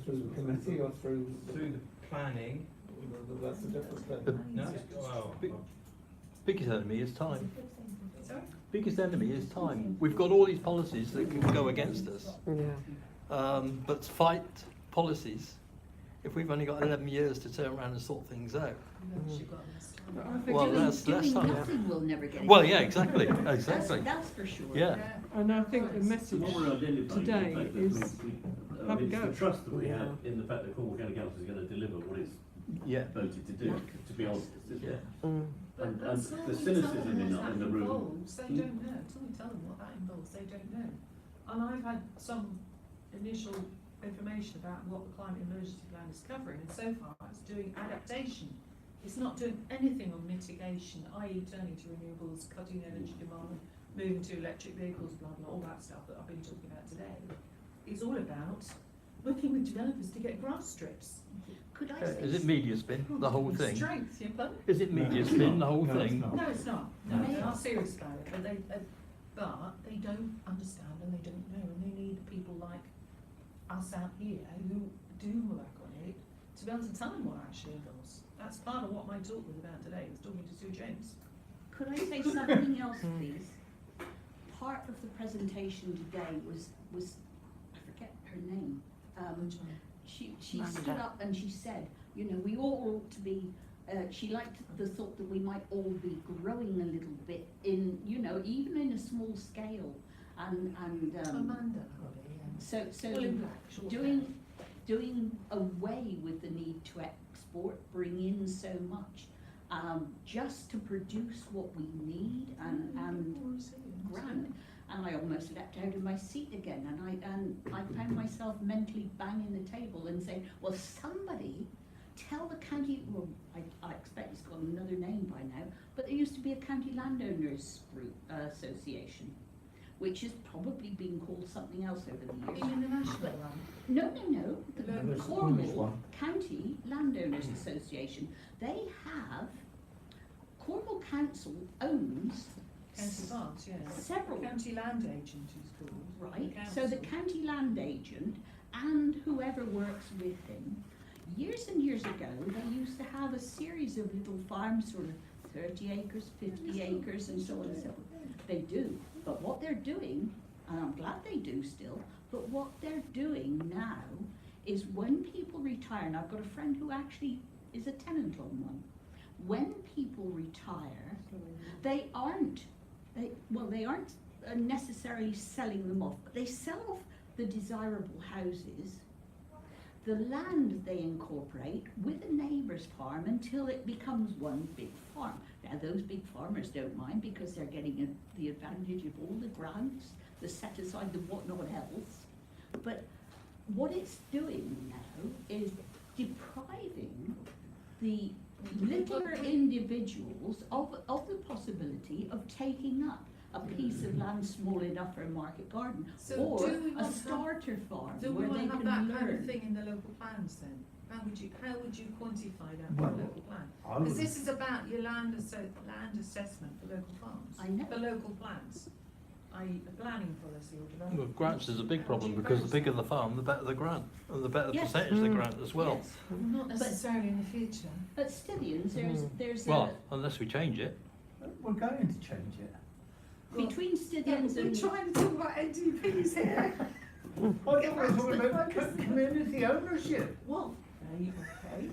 Through the committee or through through the planning, that's a different thing. no, it's, well, Biggest enemy is time. Sorry? Biggest enemy is time. We've got all these policies that can go against us. But fight policies if we've only got 11 years to turn around and sort things out. You've actually got this time. But I think Well, Doing, that's doing time. nothing will never get it. Well, yeah, exactly, That's, exactly. that's for sure. Yeah. And I think the So message what we're identifying today the fact that is I mean, have a it's go. the trust that we have in the fact that Cornwall County Council is going to deliver what it's Yeah. voted to do, to be honest, isn't it? But And until the we cynicism tell them in what the that room. involves, they don't know. Until we tell them what that involves, they don't know. And I've had some initial information about what the climate emergency plan is covering, and so far it's doing adaptation. It's not doing anything on mitigation, i.e. turning to renewables, cutting energy demand, moving to electric vehicles, blah, blah, all that stuff that I've been talking about today. It's all about working with developers to get grass strips. Could I say? Is it media spin, the whole thing? Strength, you know? Is it media spin, the whole No, it's thing? not. No, it's not. No, May they I- are serious about it, but they don't understand and they don't know, and they need people like us out here who do work on it to be able to tell them what actually involves. That's part of what my talk was about today, was talking to Sue James. Could I say something else, please? Part of the presentation today was I forget her name. She stood up and she said, you know, we all ought to be. She liked the thought that we might all be growing a little bit in, you know, even in a small scale, and Amanda. so Well, in black, short doing away with the need to export, bring in so much, just to produce what we need and grand. And I almost leapt out of my seat again, and I found myself mentally banging the table and saying, well, somebody tell the county, well, I expect it's got another name by now, but there used to be a county landowners group association, which has probably been called something else over the years. In the national one. No, The the There's the Cornish Cornwall one. County Landowners Association. They have, Cornwall Council owns County Barnes, yes. several, County land agent is called. right? So the county land agent and whoever works with him, years and years ago, they used to have a series of little farms, sort of 30 acres, 50 acres, and so on and so forth. They do, but what they're doing, and I'm glad they do still, but what they're doing now is when people retire, and I've got a friend who actually is a tenant on one, when people retire, they aren't necessarily selling them off, but they sell off the desirable houses. The land they incorporate with a neighbour's farm until it becomes one big farm. Now those big farmers don't mind because they're getting the advantage of all the grants, the set aside, the whatnot else. But what it's doing now is depriving the littler individuals of the possibility of taking up a piece of land small enough for a market garden, So or do we a want to starter farm Do we where want they to have can that kind of learn. thing in the local plans then? How would you quantify that for Well, a local plan? I Because would- this is about your land assessment for local farms. I know. For local plans, i.e. a planning policy or development. Well, grants is a big How problem would you because the approach bigger that? the farm, the better the grant, and the better the Yes. percentage of the grant as well. Yes. Not necessarily in the future. At Stillians, there's Well, unless we change it. We're going to change it. between Stillians We're and trying to talk about NDPs here. I thought we were talking about community ownership. well, Okay,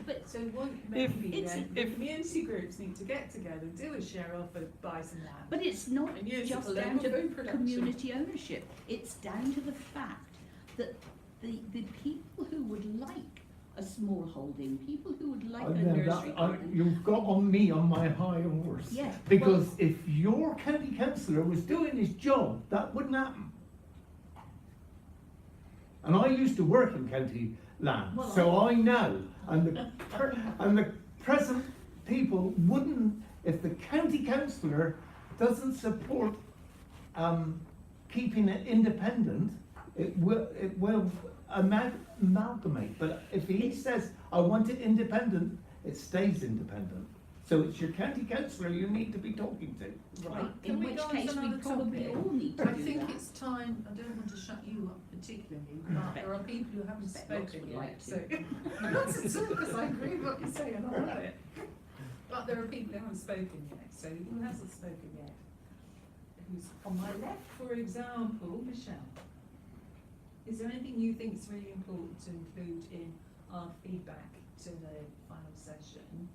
But so what, maybe it's- then, the community groups need to get together, do a share offer, buy some land. but it's not And use it just for down local to food production. community ownership. It's down to the fact that the people who would like a small holding, people who would like I a know nursery that, garden. you've got on me on my high horse. Yeah, Because if your county councillor was doing his job, that wouldn't happen. And I used to work in county land, Well, so I know, and the present people wouldn't, if the county councillor doesn't support, keeping it independent, it will amalgamate, but if he says, I want it independent, it stays independent. So it's your county councillor you need to be talking to. right, Can in we which go on to case we another probably topic? all need to I do think that. it's time, I don't want to shut you up particularly, but there are people who haven't Bet lots spoken would yet, like to. so. Not at all, because I agree with what you're saying, and I love it. But there are people who haven't spoken yet, so who hasn't spoken yet? Who's on my left, for example, Michelle? Is there anything you think is really important to include in our feedback to the final session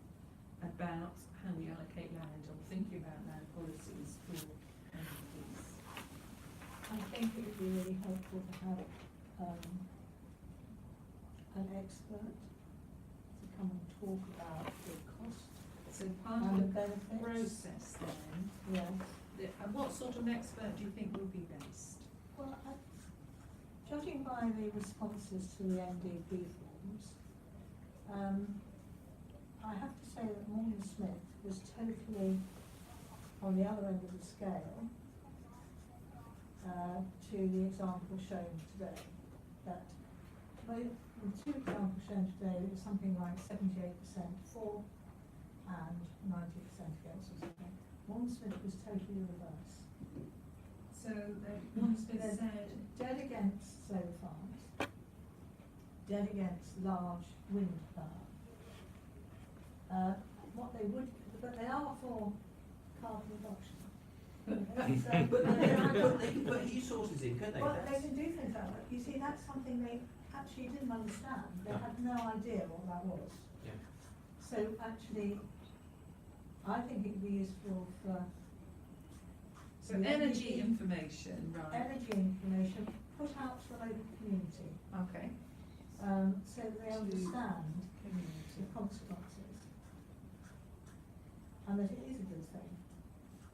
about how we allocate land or thinking about land policies for MPs? I think it would be really helpful to have an expert to come and talk about the cost So part and of the the benefits. process then, Yes. and what sort of an expert do you think will be best? Well, judging by the responses to the NDP forms, I have to say that Morgan Smith was totally on the other end of the scale to the example shown today. That the two examples shown today, it was something like 78% for and 90% against or something. Morgan Smith was totally reverse. So, one Smith They're said, dead against solar farms, dead against large wind power. What they would, but they are for carbon reduction. But they can put heat sources in, couldn't they? Well, they can do things like that. You see, that's something they actually didn't understand. They had no idea what that was. Yeah. So actually, I think it'd be useful for so the energy NDP information, right? energy information put out to the local community, Okay. so they understand the consequences, and that it is a good thing.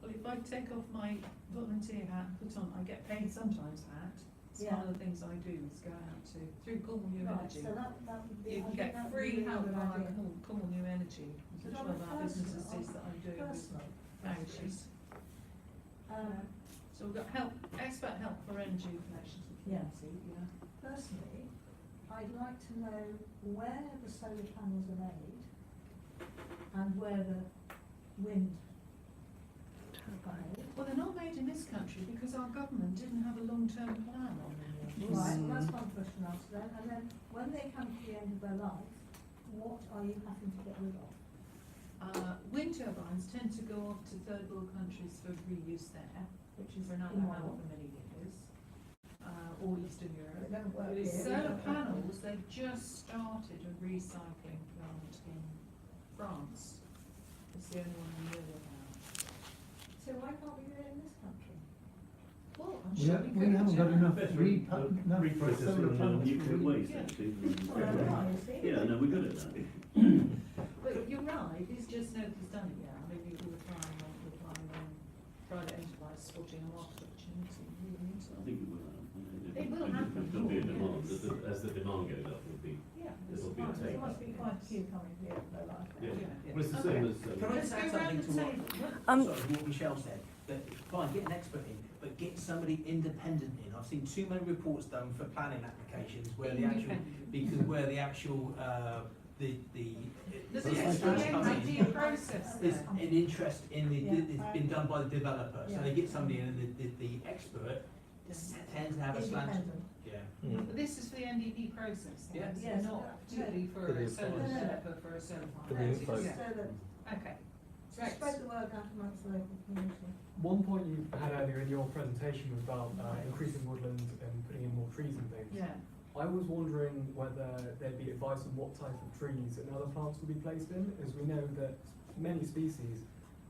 Well, if I take off my volunteer hat and put on, I get paid sometimes hat. It's Yeah. one of the things I do is go out to, through Cornwall New Right, Energy. so that would be, You I can think get that would free be a help good via idea. Cornwall New Energy, which is But one of our businesses personal- that I'm doing with Personal. parishes. So we've got help, expert help for energy information to the Yeah. community, yeah. Personally, I'd like to know where the solar panels are made and where the wind are made. Well, they're not made in this country because our government didn't have a long-term plan on them. Right, well, that's one question answered then, and then when they come to the end of their life, what are you having to get rid of? Wind turbines tend to go off to third world countries for reuse there, which is another In however what? many years, or Eastern Europe. They don't work But here. solar panels, they've just started a recycling plant in France. It's the only one I know about. So why can't we do it in this country? Well, I'm We sure ha- we we could. haven't got yeah. enough Better enough reprocessing solar panels. nuclear waste, Yeah. actually. Well, there are, you see. Yeah, no, we're good at that. But you're right, it's just nobody's done it yet. I mean, we're relying on private enterprise spotting a market opportunity, really, isn't I it? think it will happen. It will happen, There's going to be a yes. demand, as the demand goes up, there'll be, Yeah. there'll be a There take. must be quite a few coming here in their life. Yeah. Yeah. Well, it's the Okay. same as, Can I just Let's add go round something the to what, table. sorry, what Michelle said? That, fine, get an expert in, but get somebody independent in. I've seen too many reports done for planning applications where the actual, Independent. because where the actual, the There's the an experts come in. idea process There's there. an interest in the, Yeah. it's been done by the developer, so they Yeah. get somebody in and the expert tends to have a slant. Independent. Yeah. But this is for the NDP process, Yeah. yes, Yes. not particularly for For the a solar advice. developer, for a solar farm. For the No, info. just Yeah. so that, Okay, to right. spread the word out amongst the local community. One point you had earlier in your presentation was about increasing woodland and putting in more trees and things. Yeah. I was wondering whether there'd be advice on what type of trees and other plants would be placed in, as we know that many species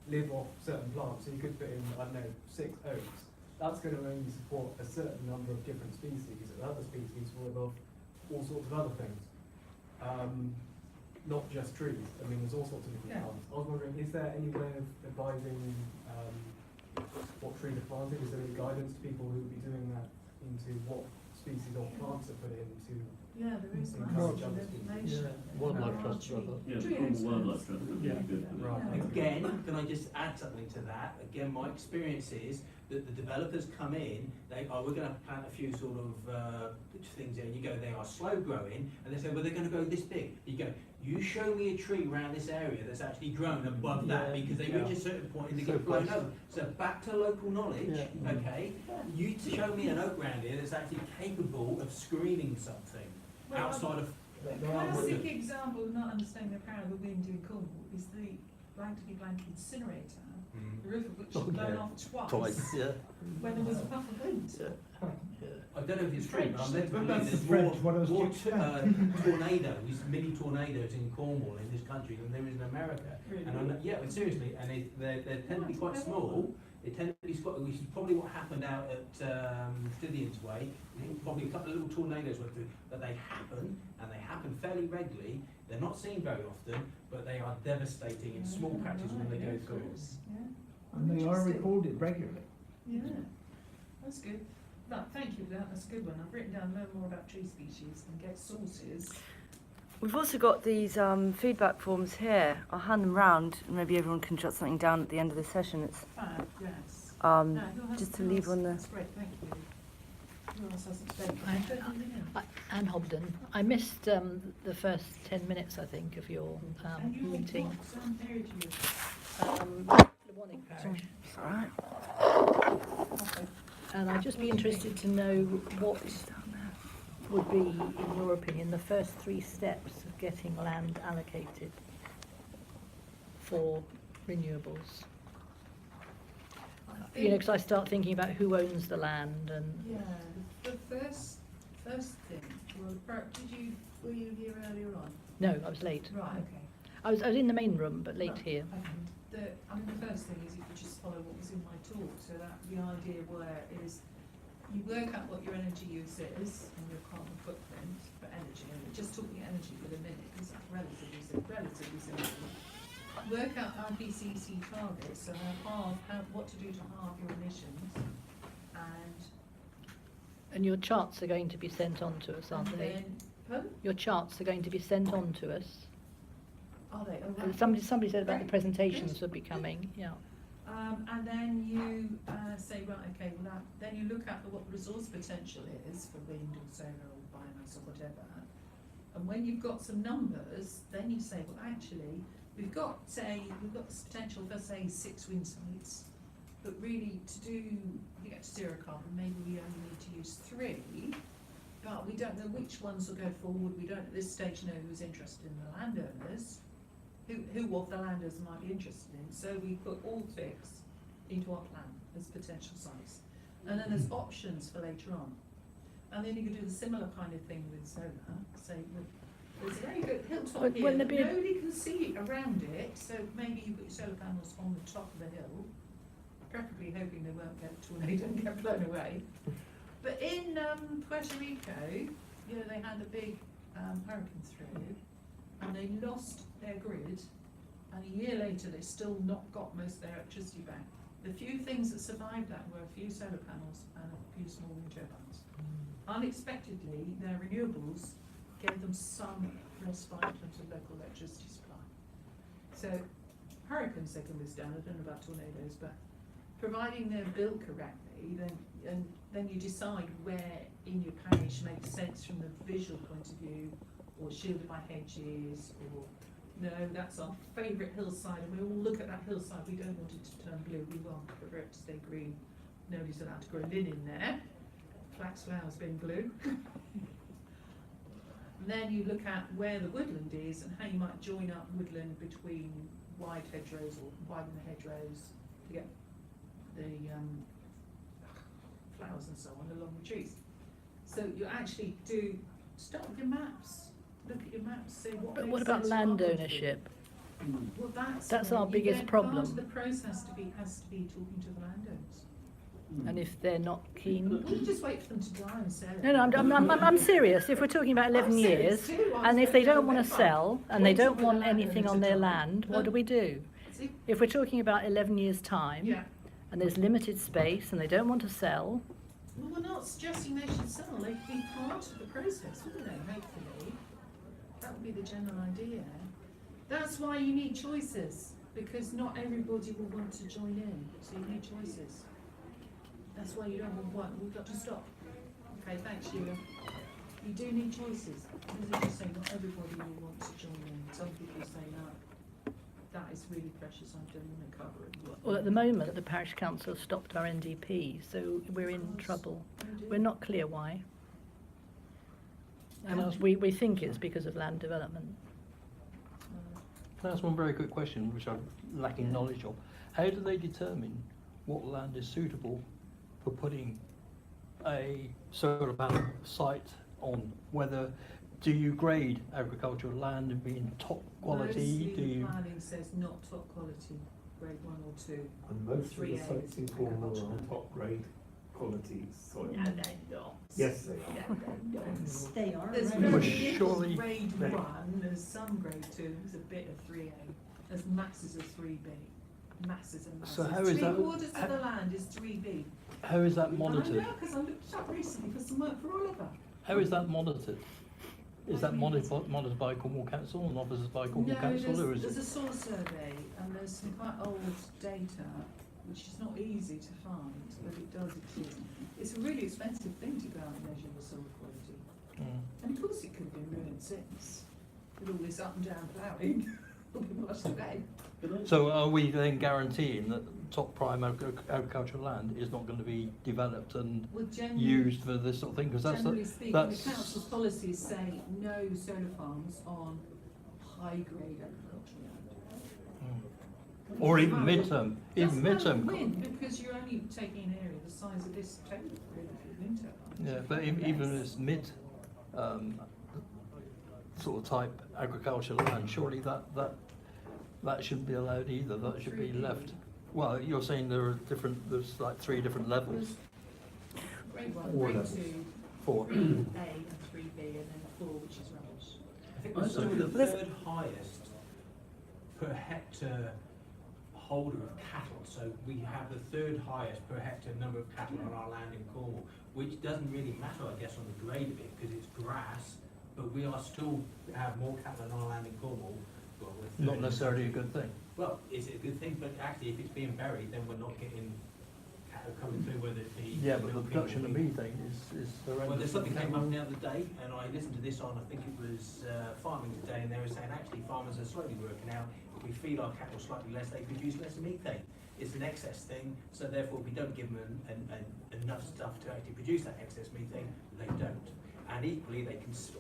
live off certain plants. So you could put in, I don't know, 6 oaks. That's going to only support a certain number of different species, and other species will live off all sorts of other things. Not just trees. I mean, there's all sorts of different Yeah. plants. I was wondering, is there any way of advising what tree to plant in? Is there any guidance to people who would be doing that into what species of plants are put in to Yeah, there is Encourage massive other species. information. Wildlife about trust, tree- rather. yeah, tree Cornwall Wildlife experts. Trust would be Yeah. good for that. Right. Again, can I just add something to that? Again, my experience is that the developers come in, they, oh, we're gonna plant a few sort of, things in, you go, they are slow growing, and they say, well, they're gonna grow this big. You go, you show me a tree around this area that's actually grown above that, Yeah. because they reach a certain point and they So get blown close. over. So back to local knowledge, Yeah. okay? You show me an oak round here that's actually capable of screening something Well, outside of, A classic example of not understanding the power of the wind in Cornwall is the blankety-blank incinerator, the roof of which was blown off twice yeah. when there was a puff of wind. I don't know if it's true, but I'm led to But believe that's there's the French, what I was more just saying. tornadoes, mini tornadoes in Cornwall in this country than there is in America. And I know, yeah, but seriously, and they tend to be quite small. They tend to be which is probably what happened out at Stithian's Way. I think probably a couple of little tornadoes went through, but they happen, and they happen fairly regularly. They're not seen very often, but they are devastating in small patches when they go through. Yeah. And they are recorded regularly. Yeah, that's good. Right, thank you for that, that's a good one. I've written down learn more about tree species and get sources. We've also got these feedback forms here. I'll hand them round and maybe everyone can jot something down at the end of the session. It's Fab, yes. just to leave on the... That's great, thank you. Who else hasn't spoken? Anne Hobden. I missed the first 10 minutes, I think, of your And you meeting. what area do you Warning Parish. It's all right. Okay. And I'd just be interested to know what would be, in your opinion, the first 3 steps of getting land allocated for renewables. You know, because I start thinking about who owns the land and... Yeah, the first thing, well, were you here earlier on? No, I was late. Right, okay. I was in the main room, but late Right, here. okay. The first thing is if you just follow what was in my talk, so that the idea where is you work out what your energy use is and your carbon footprint for energy, and we're just talking energy for a minute because that's relatively simple. Work out IPCC targets, so what to do to halve your emissions, And your charts are going to be sent on to us, aren't they? Pardon? Your charts are going to be sent on to us. Are they? Oh, And right. somebody said about the Right. presentations would be coming, yeah. And then you say, right, okay, well, then you look at what the resource potential is for wind or solar or biomass or whatever. And when you've got some numbers, then you say, well, actually, we've got this potential for, say, 6 wind sites, but really to get to zero carbon, maybe we only need to use 3, but we don't know which ones will go forward. We don't at this stage know who's interested in the landowners. Who of the landowners might be interested in. So we put all 6 into our plan as potential sites. And then there's options for later on. And then you can do the similar kind of thing with solar. Say, well, there's a very good hilltop But here wouldn't that there be nobody can see around it, so maybe you put your solar panels on the top of the hill, preferably hoping they won't get tornado and get blown away. But in Puerto Rico, you know, they had a big hurricane through, and they lost their grid, and a year later they still not got most of their electricity back. The few things that survived that were a few solar panels and a few small wind turbines. Unexpectedly, their renewables gave them some respite in terms of local electricity supply. So hurricanes they can withstand, I don't know about tornadoes, but providing they're built correctly, then you decide where in your parish makes sense from the visual point of view, or shielded by hedges, or no, that's our favourite hillside, and we all look at that hillside, we don't want it to turn blue, we want for it to stay green. Nobody's allowed to grow linen there, flax flowers being blue. And then you look at where the woodland is and how you might join up woodland between wide hedgerows or widen the hedgerows to get the flowers and so on along the trees. So you actually do start with your maps. Look at your maps, see what. But makes what about sense land for our ownership? Well, That's where our you biggest then- problem. Part of the process has to be talking to the landowners. And if they're not keen? You just wait for them to die and sell it. No, I'm serious. If we're talking about 11 I'm years, serious too. and if they don't want to sell, and they don't want anything on their land, what do we do? See? If we're talking about 11 years' time, Yeah. and there's limited space, and they don't want to sell, Well, we're not suggesting they should sell. They could be part of the process, wouldn't they? Hopefully, that would be the general idea. That's why you need choices, because not everybody will want to join in. So you need choices. That's why you don't want one. We've got to stop. Okay, thanks, Sheila. You do need choices. As you say, not everybody will want to join in. Some people say, no, that is really precious. I don't want to cover it. well, at the moment, the parish council stopped our NDP, so we're in trouble. We're not clear why. And we think it's because of land development. Can I ask one very quick question, which I'm lacking knowledge of? How do they determine what land is suitable for putting a solar panel site on? Whether do you grade agricultural land and be in top quality? Mostly Do you? planning says not top quality, grade 1 or 2. And most of the 3A sites in Cornwall are on top grade quality soil. Yes, they are. They are. There's right. very Well, little surely- grade Right. 1, there's some grade 2, there's a bit of 3A, there's masses of 3B. masses and masses. So how is that- 3/4 of the land is 3B. How is that monitored? I know, because I looked it up recently for some work for Oliver. How is that monitored? Is that monitored by Cornwall Council and officers by Cornwall Council, or is there's it? a soil survey and there's some quite old data, which is not easy to find, but it does exist. It's a really expensive thing to go out and measure the soil quality. And of course it could have been ruined since, with all this up and down ploughing, will be washed away. So are we then guaranteeing that top prime agricultural land is not going to be developed and Well, generally, used for this sort of thing? Because generally speaking, that's the council's policies say no solar farms on high-grade agricultural land. or even midterm, Doesn't win, because you're only taking an area the size of this table, really, for wind turbines. Yeah, but even if it's mid sort of type agricultural land, surely that shouldn't be allowed either. That should be left. Well, you're saying there's like 3 different levels. Grade 1, Four grade levels. 2, 4. A and 3B, and then 4, which is rubbish. I think we're still the third highest per hectare holder of cattle. So we have the third highest per hectare number of cattle on our land in Cornwall, which doesn't really matter, I guess, on the grade of it because it's grass. But we are still have more cattle on our land in Cornwall. Well, we're third Not in necessarily a the country. good thing. Well, is it a good thing? But actually, if it's being buried, then we're not getting cattle coming through, whether it be Yeah, but the milking production or of beef. methane is horrendous. Well, there's something came up the other day, and I listened to this on, I think it was Farming Today, and they were saying actually farmers are slowly working out if we feed our cattle slightly less, they produce less methane. It's an excess thing, so therefore we don't give them enough stuff to actually produce that excess methane, they don't. And equally, they can, this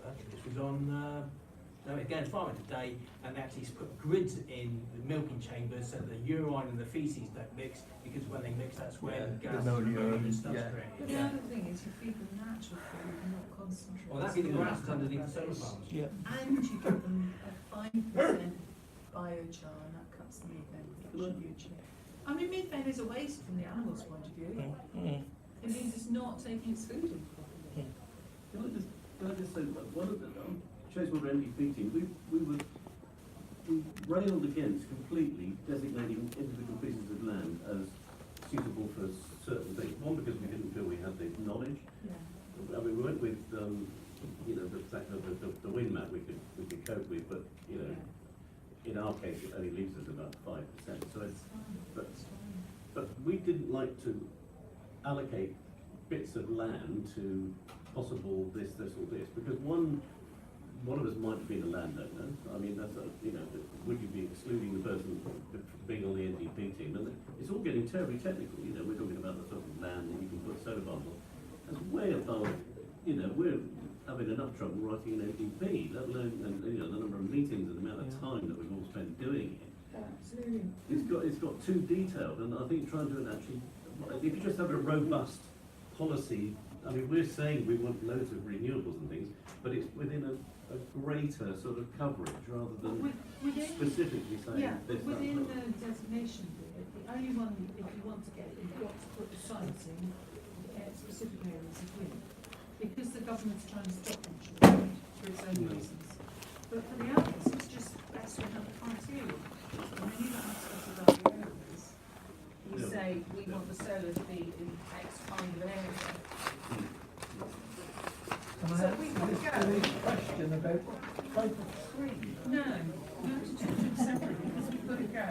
was on, no, again, Farming Today, and they actually put grids in the milking chambers so the urine and the feces don't mix, because when they mix, that's when Yeah, gas the and ammonia and and- stuff's yeah. created. But the other thing is you feed them natural food and not concentrate. Well, that'd be the grass underneath the solar farms. Yeah. And you give them a 5% biochar, and that cuts the methane production hugely. I mean, methane is a waste from the animal's point of view. It means it's not taking its food in properly. Can I just say, that one of the, Chasewell NDP team, we railed against completely designating individual pieces of land as suitable for certain things. One, because we didn't feel we had the knowledge. Yeah. I mean, we went with, you know, the wind map we could cope with, but, you know, in our case, it only leaves us about 5%. So it's, but we didn't like to allocate bits of land to possible this or this, because one of us might be the landowner. I mean, that's you know, would you be excluding the person being on the NDP team? And it's all getting terribly technical. You know, we're talking about the sort of land that you can put solar farms on. That's way above. You know, we're having enough trouble writing an NDP, let alone you know the number of meetings and the amount of time that we've all spent doing it. Absolutely. It's got too detailed, and I think trying to actually, if you just have a robust policy, I mean, we're saying we want loads of renewables and things, but it's within a greater sort of coverage rather than specifically saying Yeah, this, that, within that. the designation bit, the only one, if you want to get it, you've got to put the sites in specific areas of wind, because the government's trying to stop them for its own reasons. But for the others, it's just best to have the criteria. And when you don't specify the areas, you Yeah. say, we want the solar to be in X kind of area. Can I So ask we you could this go. silly question about type of tree? No, you have to do them separately, because we've got to go.